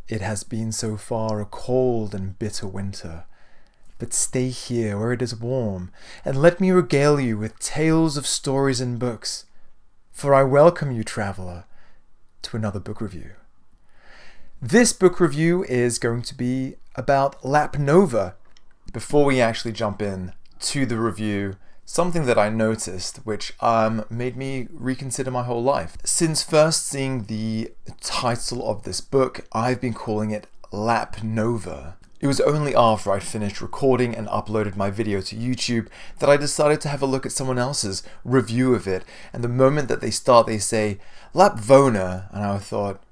It has been so far a cold and bitter winter. But stay here where it is warm, and let me regale you with tales of stories and books. For I welcome you, traveller, to another book review. This book review is going to be about Lapvona. Before we actually jump in to the review, something that I noticed which made me reconsider my whole life. Since first seeing the title of this book, I've been calling it Lapvona. It was only after I'd finished recording and uploaded my video to YouTube that I decided to have a look at someone else's review of it, and the moment that they start they say Lapvona, and I thought,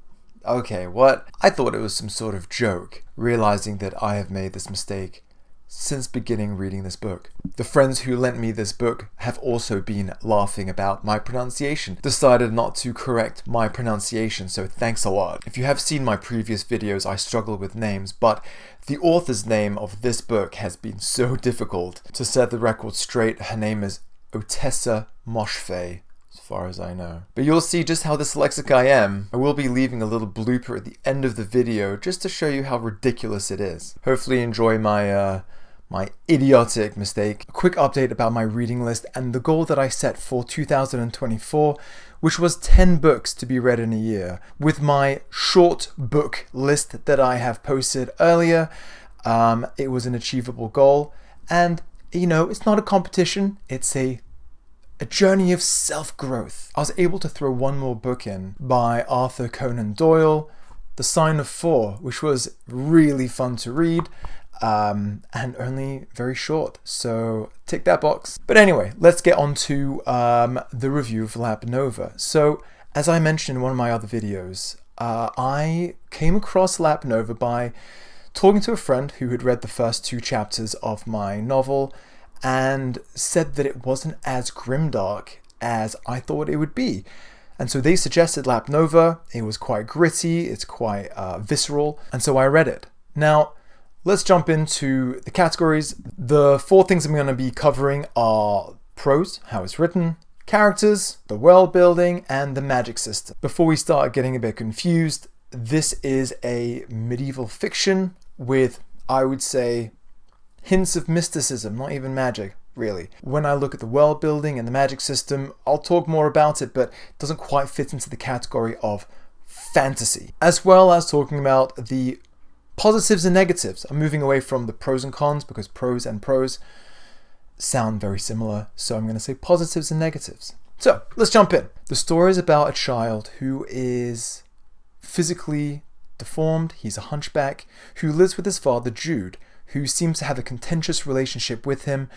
okay, what? I thought it was some sort of joke, realizing that I have made this mistake since beginning reading this book. The friends who lent me this book have also been laughing about my pronunciation, decided not to correct my pronunciation, so thanks a lot. If you have seen my previous videos, I struggle with names, but the author's name of this book has been so difficult. To set the record straight, her name is Ottessa Moshfegh, as far as I know. But you'll see just how dyslexic I am. I will be leaving a little blooper at the end of the video just to show you how ridiculous it is. Hopefully you enjoy my idiotic mistake. A quick update about my reading list and the goal that I set for 2024, which was 10 books to be read in a year. With my short book list that I have posted earlier, it was an achievable goal. And, you know, it's not a competition, it's a journey of self-growth. I was able to throw one more book in by Arthur Conan Doyle, The Sign of Four, which was really fun to read. And only very short, so tick that box. But anyway, let's get on to the review of Lapvona. So, as I mentioned in one of my other videos, I came across Lapvona by talking to a friend who had read the first 2 chapters of my novel and said that it wasn't as grimdark as I thought it would be. And so they suggested Lapvona. It was quite gritty, it's quite visceral, and so I read it. Now, let's jump into the categories. The 4 things I'm going to be covering are prose, how it's written, characters, the world building, and the magic system. Before we start getting a bit confused, this is a medieval fiction with, I would say, hints of mysticism, not even magic, really. When I look at the world building and the magic system, I'll talk more about it, but it doesn't quite fit into the category of fantasy. As well as talking about the positives and negatives. I'm moving away from the pros and cons because prose and prose sound very similar, so I'm going to say positives and negatives. So, let's jump in. The story is about a child who is physically deformed. He's a hunchback who lives with his father, Jude, who seems to have a contentious relationship with him,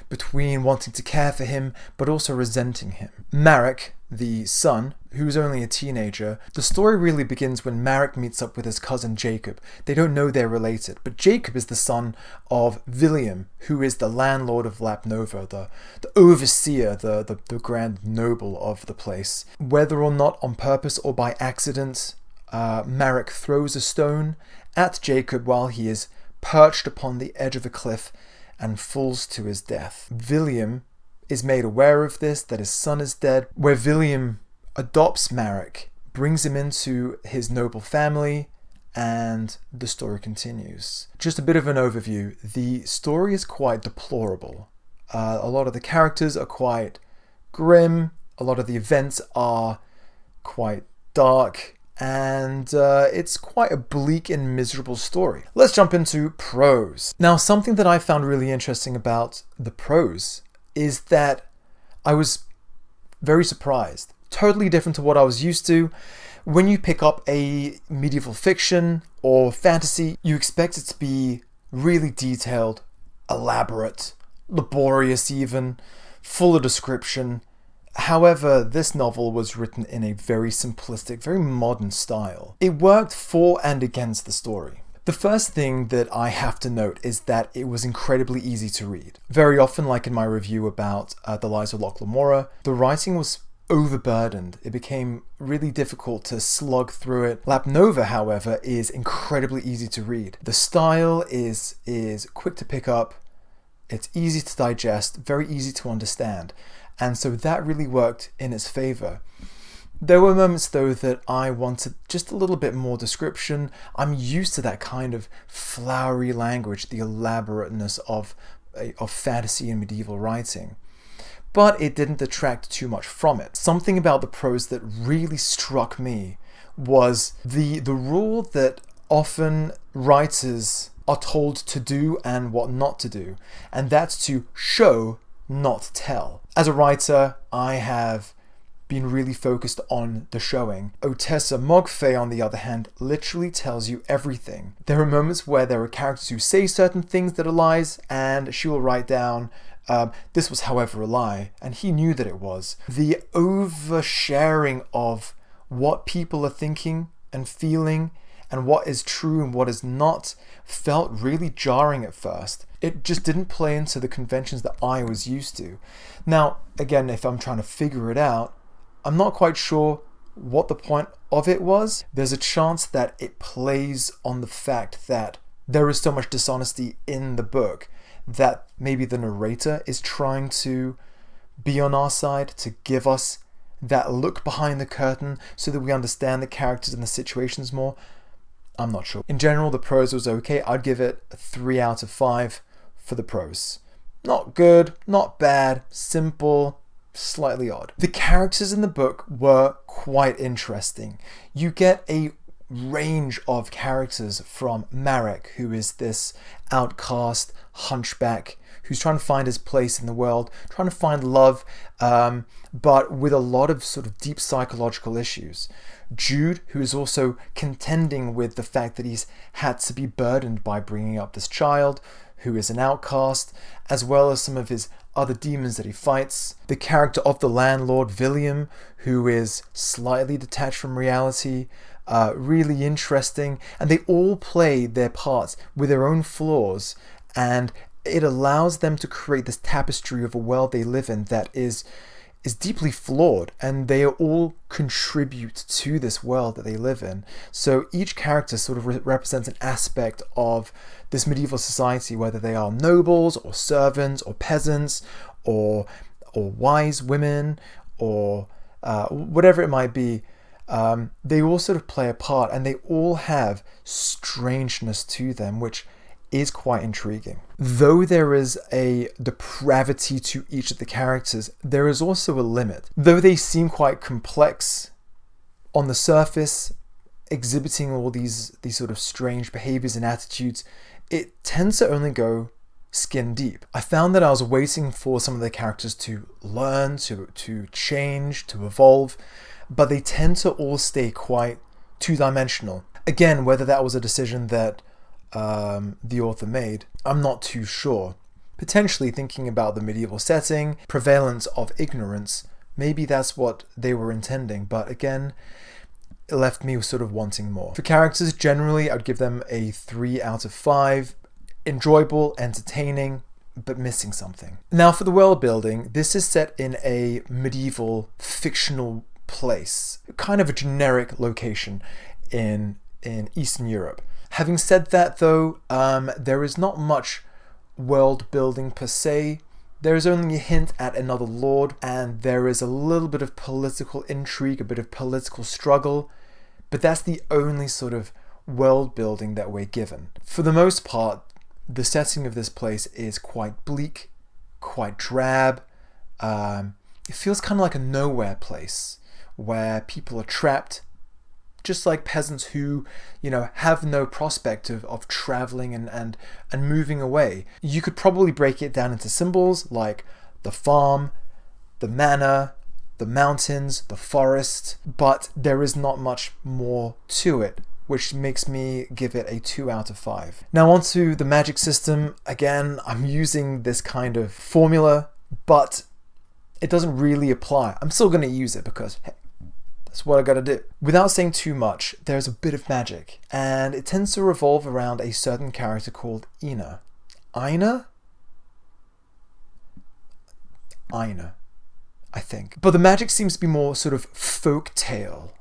between wanting to care for him but also resenting him. Marek, the son, who's only a teenager, the story really begins when Marek meets up with his cousin Jacob. They don't know they're related, but Jacob is the son of William, who is the landlord of Lapvona, the overseer, the grand noble of the place. Whether or not on purpose or by accident, Marek throws a stone at Jacob while he is perched upon the edge of a cliff and falls to his death. William is made aware of this, that his son is dead, where William adopts Marek, brings him into his noble family, and the story continues. Just a bit of an overview. The story is quite deplorable. A lot of the characters are quite grim, a lot of the events are quite dark, and it's quite a bleak and miserable story. Let's jump into prose. Now, something that I found really interesting about the prose is that I was very surprised. Totally different to what I was used to. When you pick up a medieval fiction or fantasy, you expect it to be really detailed, elaborate, laborious even, full of description. However, this novel was written in a very simplistic, very modern style. It worked for and against the story. The first thing that I have to note is that it was incredibly easy to read. Very often, like in my review about The Lies of Locke Lamora, the writing was overburdened. It became really difficult to slug through it. Lapvona, however, is incredibly easy to read. The style is quick to pick up, it's easy to digest, very easy to understand. And so that really worked in its favor. There were moments though that I wanted just a little bit more description. I'm used to that kind of flowery language, the elaborateness of fantasy and medieval writing. But it didn't detract too much from it. Something about the prose that really struck me was the rule that often writers are told to do and what not to do, and that's to show, not tell. As a writer, I have been really focused on the showing. Ottessa Moshfegh, on the other hand, literally tells you everything. There are moments where there are characters who say certain things that are lies, and she will write down, this was however a lie, and he knew that it was. The oversharing of what people are thinking and feeling and what is true and what is not felt really jarring at first. It just didn't play into the conventions that I was used to. Now, again, if I'm trying to figure it out, I'm not quite sure what the point of it was. There's a chance that it plays on the fact that there is so much dishonesty in the book that maybe the narrator is trying to be on our side, to give us that look behind the curtain so that we understand the characters and the situations more. I'm not sure. In general, the prose was okay. I'd give it a 3 out of 5 for the prose. Not good, not bad, simple, slightly odd. The characters in the book were quite interesting. You get a range of characters, from Marek, who is this outcast hunchback who's trying to find his place in the world, trying to find love, but with a lot of sort of deep psychological issues. Jude, who is also contending with the fact that he's had to be burdened by bringing up this child, who is an outcast, as well as some of his other demons that he fights. The character of the landlord, William, who is slightly detached from reality, really interesting, and they all play their parts with their own flaws, and it allows them to create this tapestry of a world they live in that is deeply flawed, and they all contribute to this world that they live in. So each character sort of represents an aspect of this medieval society, whether they are nobles or servants or peasants or wise women or whatever it might be. They all sort of play a part, and they all have strangeness to them, which is quite intriguing. Though there is a depravity to each of the characters, there is also a limit. Though they seem quite complex on the surface, exhibiting all these sort of strange behaviors and attitudes, it tends to only go skin deep. I found that I was waiting for some of the characters to learn, to change, to evolve, but they tend to all stay quite two-dimensional. Again, whether that was a decision that the author made, I'm not too sure. Potentially thinking about the medieval setting, prevalence of ignorance, maybe that's what they were intending, but again, it left me sort of wanting more. For characters, generally, I'd give them a 3 out of 5. Enjoyable, entertaining, but missing something. Now for the world building, this is set in a medieval fictional place, kind of a generic location in Eastern Europe. Having said that though, there is not much world building per se. There is only a hint at another lord, and there is a little bit of political intrigue, a bit of political struggle, but that's the only sort of world building that we're given. For the most part, the setting of this place is quite bleak, quite drab. It feels kind of like a nowhere place where people are trapped, just like peasants who, have no prospect of traveling and moving away. You could probably break it down into symbols like the farm, the manor, the mountains, the forest, but there is not much more to it, which makes me give it a 2 out of 5. Now onto the magic system. Again, I'm using this kind of formula, but it doesn't really apply. I'm still going to use it because, hey, that's what I gotta do. Without saying too much, there's a bit of magic, and it tends to revolve around a certain character called Ina. Ina, I think. But the magic seems to be more sort of folk tale,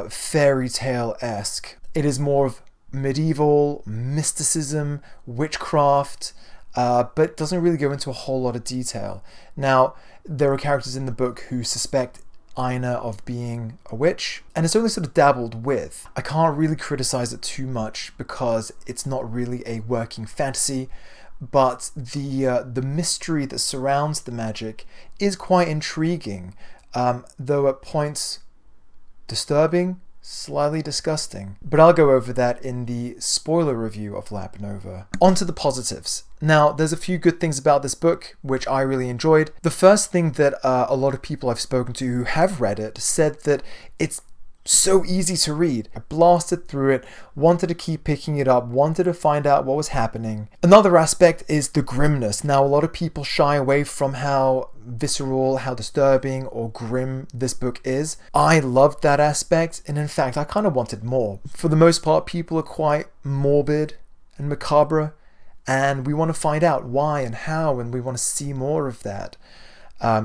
fairy tale-esque. It is more of medieval mysticism, witchcraft, but doesn't really go into a whole lot of detail. Now, there are characters in the book who suspect Aina of being a witch, and it's only sort of dabbled with. I can't really criticize it too much because it's not really a working fantasy, but the mystery that surrounds the magic is quite intriguing, though at points disturbing, slightly disgusting. But I'll go over that in the spoiler review of Lapvona. On to the positives. Now, there's a few good things about this book, which I really enjoyed. The first thing that a lot of people I've spoken to who have read it said that it's so easy to read. I blasted through it, wanted to keep picking it up, wanted to find out what was happening. Another aspect is the grimness. Now, a lot of people shy away from how visceral, how disturbing or grim this book is. I loved that aspect, and in fact, I kind of wanted more. For the most part, people are quite morbid and macabre, and we want to find out why and how, and we want to see more of that.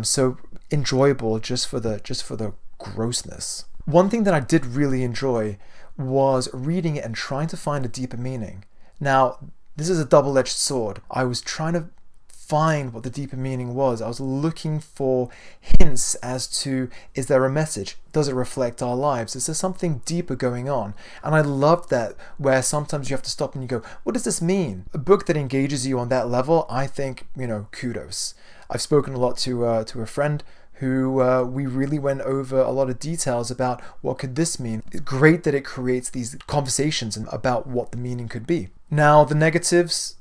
So enjoyable just for the grossness. One thing that I did really enjoy was reading it and trying to find a deeper meaning. Now, this is a double-edged sword. I was trying to find what the deeper meaning was. I was looking for hints as to, is there a message? Does it reflect our lives? Is there something deeper going on? And I loved that, where sometimes you have to stop and you go, what does this mean? A book that engages you on that level, I think, kudos. I've spoken a lot to a friend who we really went over a lot of details about what could this mean. It's great that it creates these conversations about what the meaning could be. Now, the negatives,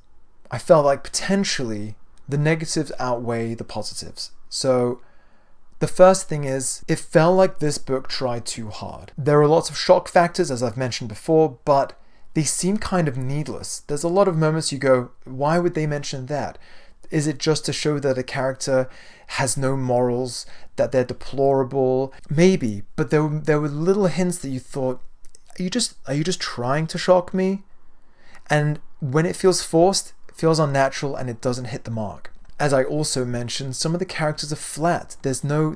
I felt like potentially the negatives outweigh the positives. So the first thing is, it felt like this book tried too hard. There are lots of shock factors, as I've mentioned before, but they seem kind of needless. There's a lot of moments you go, why would they mention that? Is it just to show that a character has no morals, that they're deplorable? Maybe, but there were little hints that you thought, are you just trying to shock me? And when it feels forced, it feels unnatural and it doesn't hit the mark. As I also mentioned, some of the characters are flat. There's no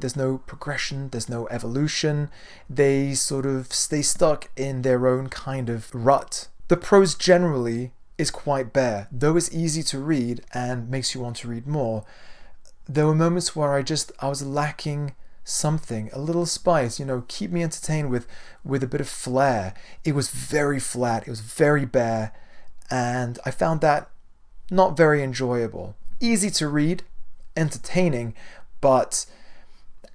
progression, there's no evolution. They sort of stay stuck in their own kind of rut. The prose generally is quite bare. Though it's easy to read and makes you want to read more, there were moments where I was lacking something, a little spice, keep me entertained with a bit of flair. It was very flat, it was very bare, and I found that not very enjoyable. Easy to read, entertaining, but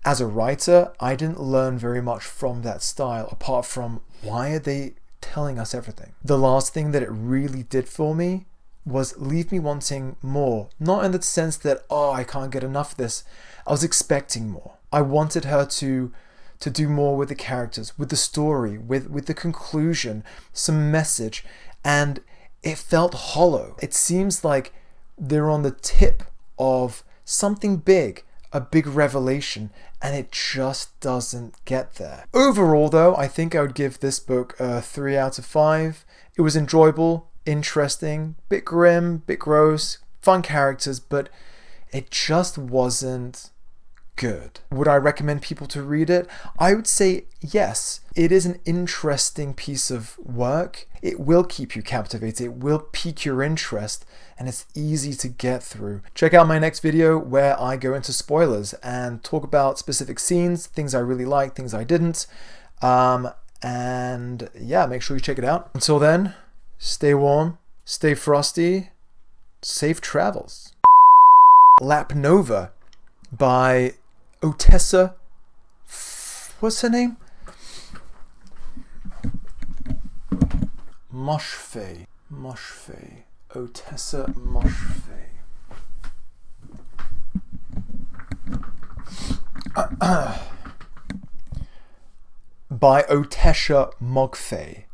as a writer, I didn't learn very much from that style, apart from, why are they telling us everything? The last thing that it really did for me was leave me wanting more. Not in the sense that, I can't get enough of this. I was expecting more. I wanted her to do more with the characters, with the story, with the conclusion, some message, and it felt hollow. It seems like they're on the tip of something big, a big revelation, and it just doesn't get there. Overall though, I think I would give this book a 3 out of 5. It was enjoyable, interesting, bit grim, bit gross, fun characters, but it just wasn't good. Would I recommend people to read it? I would say yes. It is an interesting piece of work. It will keep you captivated. It will pique your interest, and it's easy to get through. Check out my next video where I go into spoilers and talk about specific scenes, things I really liked, things I didn't. And yeah, make sure you check it out. Until then, stay warm, stay frosty, safe travels. Lapvona by Ottessa, what's her name? Moshfegh. Ottessa Moshfegh. By Ottessa Moshfegh.